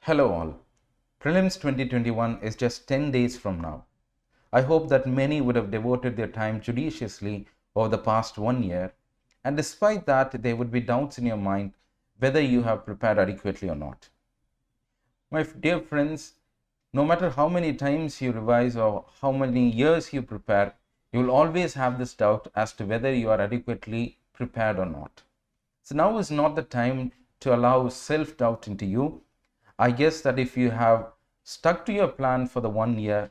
Hello all. Prelims 2021 is just 10 days from now. I hope that many would have devoted their time judiciously over the past 1 year, and despite that, there would be doubts in your mind whether you have prepared adequately or not. My dear friends, no matter how many times you revise or how many years you prepare, you will always have this doubt as to whether you are adequately prepared or not. So now is not the time to allow self-doubt into you. I guess that if you have stuck to your plan for the 1 year,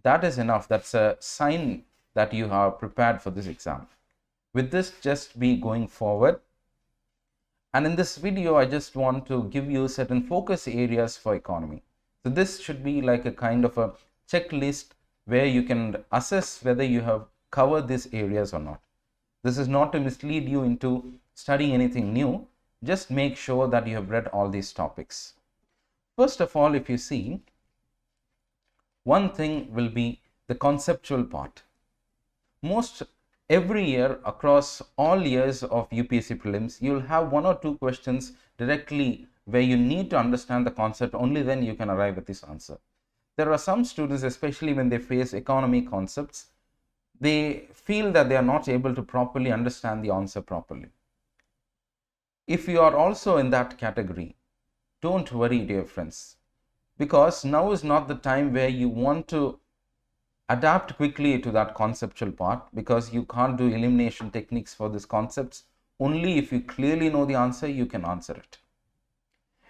that is enough. That's a sign that you are prepared for this exam. With this, just be going forward. And in this video, I just want to give you certain focus areas for economy. So this should be like a kind of a checklist where you can assess whether you have covered these areas or not. This is not to mislead you into studying anything new. Just make sure that you have read all these topics. First of all, if you see, one thing will be the conceptual part. Most every year across all years of UPSC prelims, you'll have one or two questions directly where you need to understand the concept. Only then you can arrive at this answer. There are some students, especially when they face economy concepts, they feel that they are not able to properly understand the answer properly. If you are also in that category, don't worry, dear friends, because now is not the time where you want to adapt quickly to that conceptual part, because you can't do elimination techniques for these concepts. Only if you clearly know the answer, you can answer it.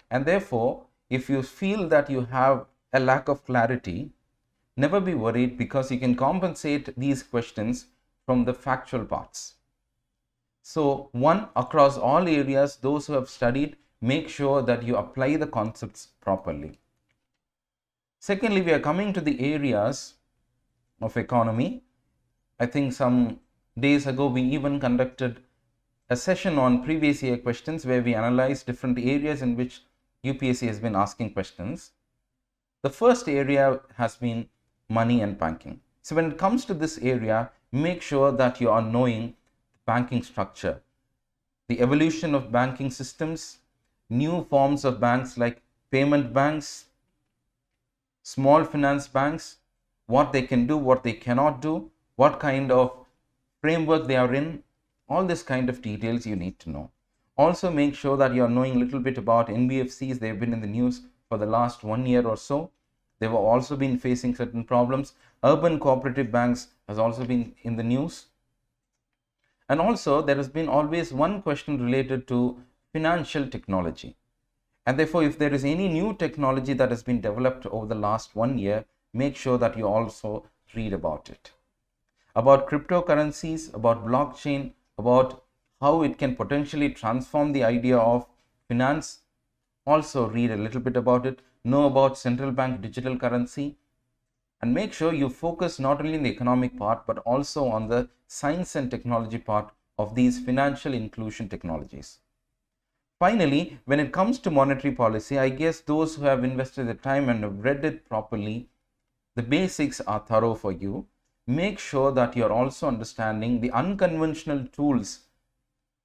And therefore, if you feel that you have a lack of clarity, never be worried, because you can compensate these questions from the factual parts. So, one, across all areas, those who have studied, make sure that you apply the concepts properly. Secondly, we are coming to the areas of economy. I think some days ago we even conducted a session on previous year questions where we analyzed different areas in which UPSC has been asking questions. The first area has been money and banking. So when it comes to this area, make sure that you are knowing banking structure, the evolution of banking systems, new forms of banks like payment banks, small finance banks, what they can do, what they cannot do, what kind of framework they are in, all this kind of details you need to know. Also make sure that you are knowing a little bit about NBFCs. They've been in the news for the last 1 year or so. They've also been facing certain problems. Urban cooperative banks has also been in the news. And also there has been always one question related to financial technology. And therefore, if there is any new technology that has been developed over the last 1 year, make sure that you also read about it. About cryptocurrencies, about blockchain, about how it can potentially transform the idea of finance, also read a little bit about it. Know about central bank digital currency, and make sure you focus not only in the economic part but also on the science and technology part of these financial inclusion technologies. Finally, when it comes to monetary policy, I guess those who have invested the time and have read it properly, the basics are thorough for you. Make sure that you are also understanding the unconventional tools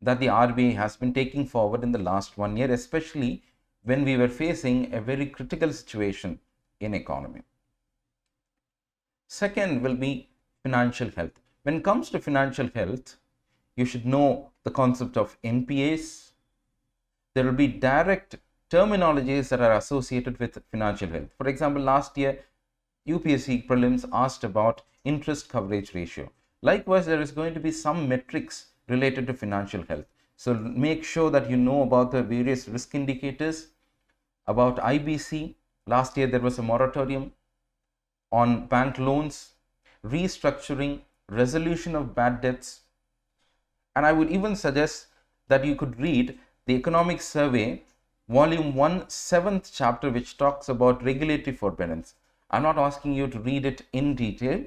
that the RBI has been taking forward in the last 1 year, especially when we were facing a very critical situation in economy. Second will be financial health. When it comes to financial health, you should know the concept of NPAs. There will be direct terminologies that are associated with financial health. For example, last year, UPSC prelims asked about interest coverage ratio. Likewise, there is going to be some metrics related to financial health. So make sure that you know about the various risk indicators, about IBC. Last year, there was a moratorium on bank loans, restructuring, resolution of bad debts. And I would even suggest that you could read the Economic Survey, Volume 1, 7th chapter, which talks about regulatory forbearance. I'm not asking you to read it in detail.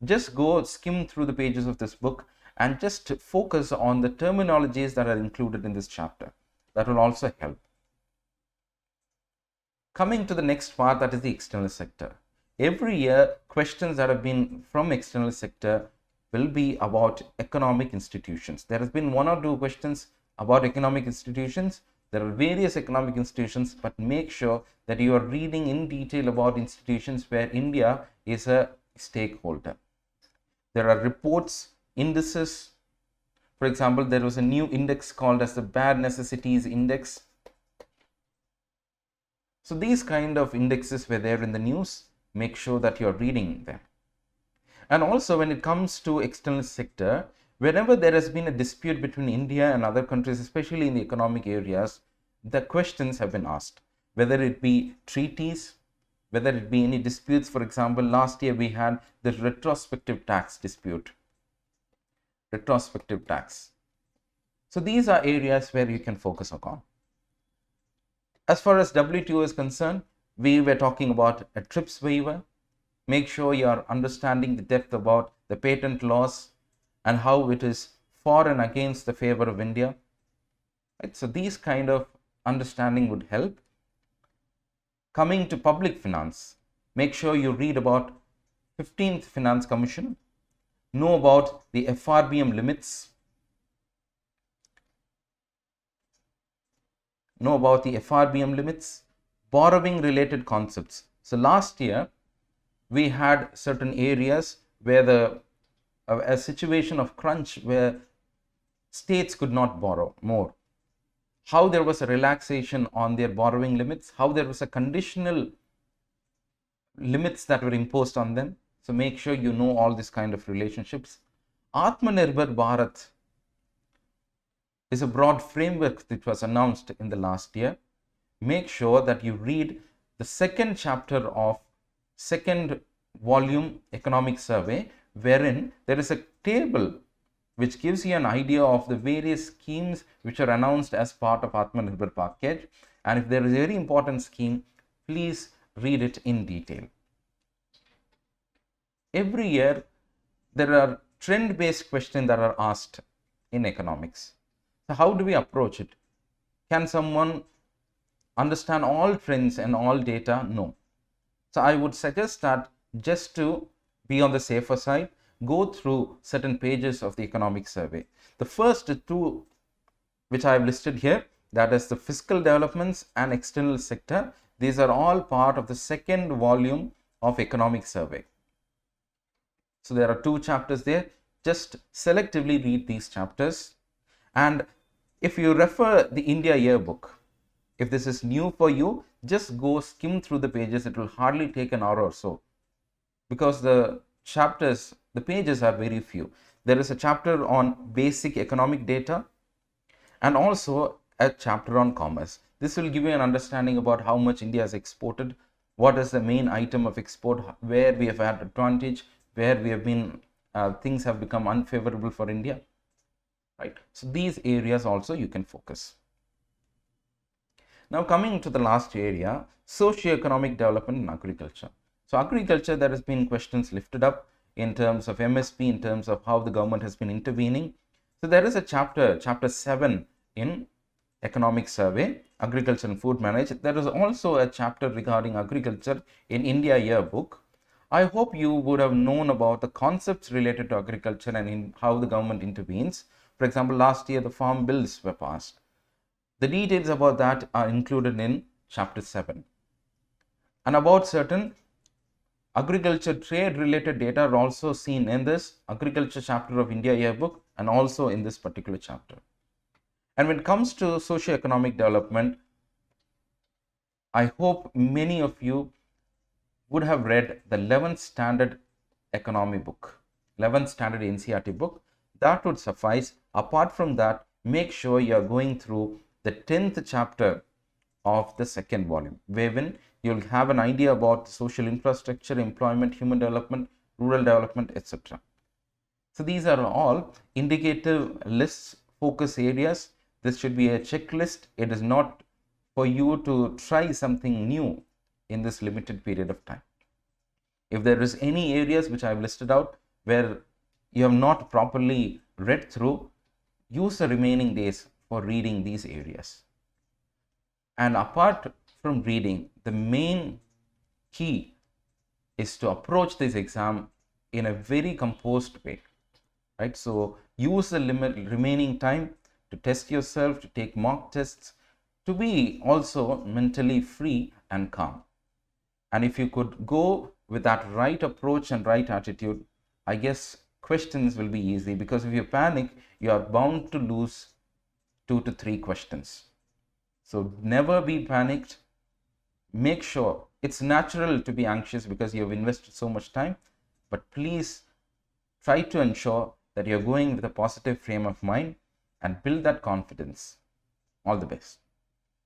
Just go skim through the pages of this book and just focus on the terminologies that are included in this chapter. That will also help. Coming to the next part, that is the external sector. Every year, questions that have been from external sector will be about economic institutions. There has been one or two questions about economic institutions. There are various economic institutions, but make sure that you are reading in detail about institutions where India is a stakeholder. There are reports, indices. For example, there was a new index called as the Bare Necessities Index. So these kind of indexes were there in the news. Make sure that you are reading them. And also when it comes to external sector, whenever there has been a dispute between India and other countries, especially in the economic areas, the questions have been asked, whether it be treaties, whether it be any disputes. For example, last year we had the retrospective tax dispute. Retrospective tax. So these are areas where you can focus on. As far as WTO is concerned, we were talking about a TRIPS waiver. Make sure you are understanding the depth about the patent laws and how it is for and against the favor of India. Right? So these kind of understanding would help. Coming to public finance, make sure you read about 15th Finance Commission, know about the FRBM limits, borrowing related concepts. So last year we had certain areas where a situation of crunch where states could not borrow more. How there was a relaxation on their borrowing limits, how there was a conditional limits that were imposed on them. So make sure you know all these kind of relationships. Atmanirbhar Bharat is a broad framework that was announced in the last year. Make sure that you read the second chapter of second volume economic survey, wherein there is a table which gives you an idea of the various schemes which are announced as part of Atmanirbhar package. And if there is a very important scheme, please read it in detail. Every year, there are trend-based questions that are asked in economics. So how do we approach it? Can someone understand all trends and all data? No. So I would suggest that just to be on the safer side, go through certain pages of the economic survey. The first two which I have listed here, that is the fiscal developments and external sector. These are all part of the second volume of economic survey. So there are 2 chapters there. Just selectively read these chapters. And if you refer the India yearbook, if this is new for you, just go skim through the pages. It will hardly take an hour or so, because the chapters, the pages are very few. There is a chapter on basic economic data and also a chapter on commerce. This will give you an understanding about how much India has exported, what is the main item of export, where we have had advantage, where we have been, things have become unfavorable for India. Right? So these areas also you can focus. Now coming to the last area, socio-economic development in agriculture. So agriculture, there has been questions lifted up in terms of MSP, in terms of how the government has been intervening. So there is a chapter 7 in economic survey, agriculture and food management. There is also a chapter regarding agriculture in India yearbook. I hope you would have known about the concepts related to agriculture and in how the government intervenes. For example, last year the farm bills were passed. The details about that are included in chapter 7. And about certain agriculture trade related data are also seen in this agriculture chapter of India yearbook and also in this particular chapter. And when it comes to socio-economic development, I hope many of you would have read the 11th standard economy book, 11th standard NCERT book. That would suffice. Apart from that, make sure you are going through the 10th chapter of the second volume, wherein you'll have an idea about social infrastructure, employment, human development, rural development, etc. So these are all indicative lists, focus areas. This should be a checklist. It is not for you to try something new in this limited period of time. If there is any areas which I have listed out where you have not properly read through, use the remaining days for reading these areas. And apart from reading, the main key is to approach this exam in a very composed way, right? So use the remaining time to test yourself, to take mock tests, to be also mentally free and calm. And if you could go with that right approach and right attitude, I guess questions will be easy, because if you panic, you are bound to lose 2 to 3 questions. So never be panicked. Make sure, it's natural to be anxious because you have invested so much time, but please try to ensure that you're going with a positive frame of mind and build that confidence. All the best.